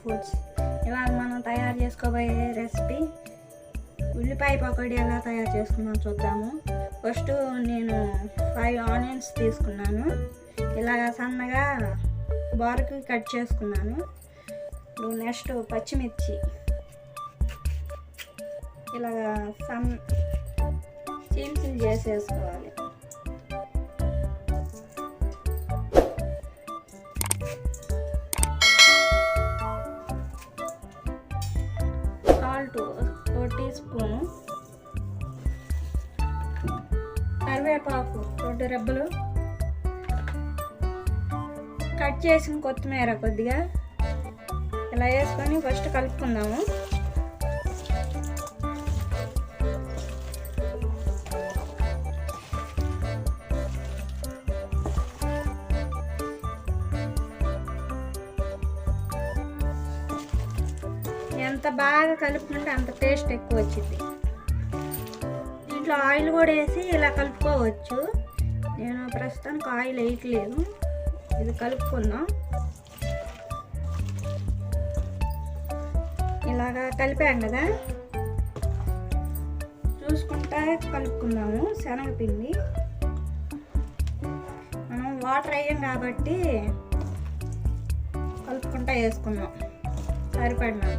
Foods. ఇవాళ మనం తయారు చేసుకోబోయే రెసిపీ ఉల్లిపాయ పకోడీ ఎలా తయారు చేసుకున్నామో చూద్దాము. ఫస్ట్ నేను 5 ఆనియన్స్ తీసుకున్నాను, ఇలాగ సన్నగా బారుకి కట్ చేసుకున్నాను. ఇప్పుడు నెక్స్ట్ పచ్చిమిర్చి ఇలాగ చీల్చిలు చేసేసుకోవాలి. సాల్ట్ 4 టీ స్పూను, కరివేపాకు 2 రెబ్బలు, కట్ చేసిన కొత్తిమీర కొద్దిగా ఇలా వేసుకొని ఫస్ట్ కలుపుకుందాము. ఎంత బాగా కలుపుకుంటే అంత టేస్ట్ ఎక్కువ వచ్చింది. దీంట్లో ఆయిల్ కూడా వేసి ఇలా కలుపుకోవచ్చు. నేను ప్రస్తుతానికి ఆయిల్ వేయట్లేదు. ఇది కలుపుకుందాం. ఇలాగా కలిపాం కదా, చూసుకుంటా కలుపుకుందాము. శనగపిండి మనం వాటర్ వేయం కాబట్టి కలుపుకుంటా వేసుకుందాం సరిపడినా.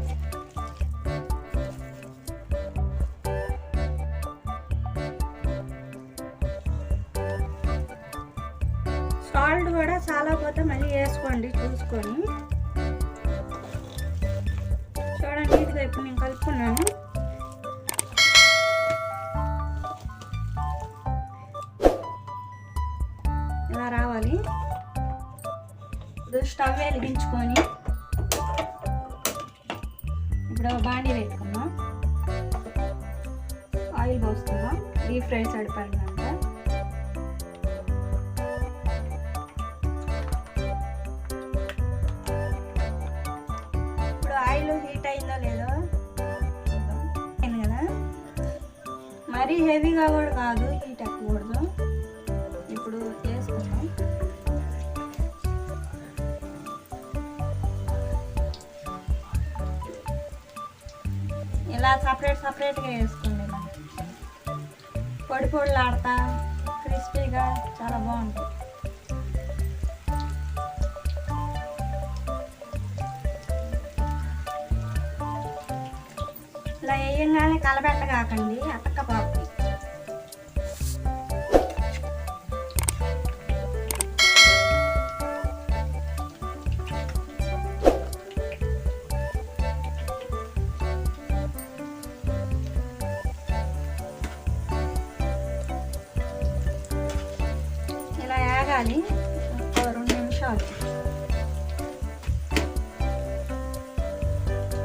సాల్ట్ కూడా చాలా పోతే మళ్ళీ వేసుకోండి చూసుకొని. చూడండి, ఇదిగా ఇప్పుడు నేను కలుపుకున్నాను. ఇలా రావాలి. ఇప్పుడు స్టవ్ వెలిగించుకొని ఇప్పుడు బాండీ పెట్టుకుందాం. ఆయిల్ పోసుకుందాం. డీప్ ఫ్రై సరిపడినంత. ఇప్పుడు ఆయిల్ హీట్ అయిందో లేదో అయింది కదా, మరీ హెవీగా కూడా కాదు, హీట్ ఎక్కకూడదు. ఇప్పుడు వేసుకుందాం. ఇలా సపరేట్గా వేసుకోండి. పొడి పొడిలాడతా క్రిస్పీగా చాలా బాగుంటుంది. ఇలా వేయంగానే కలబెట్టగాకండి, అతక్కపోతుంది. ఇలా వేగాలి 2 నిమిషాలు.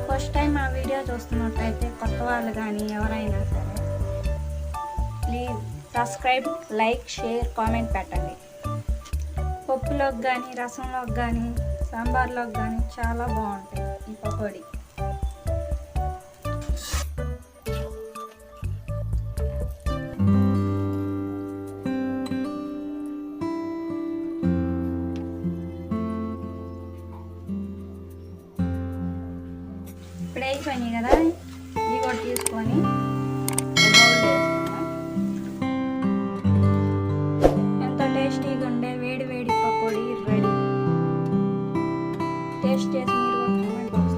ఫస్ట్ టైం మా వీడియో చూస్తున్నట్టయితే కొత్త వాళ్ళు కానీ ఎవరైనా సరే please subscribe, like, share, comment పెట్టండి. పప్పులోకి కానీ, రసంలోకి కానీ, సాంబార్లోకి కానీ చాలా బాగుంటాయి ఈ పకోడీ. ఇప్పుడు అయిపోయినాయి కదా, ఇవి కూడా తీసుకొని బౌల్ వేసుకుందాం. ఎంతో టేస్టీగా ఉండే వేడి వేడి పకోడీ రెడీ. టేస్ట్ చేసి మీరు కూడా కామెంట్ బాక్స్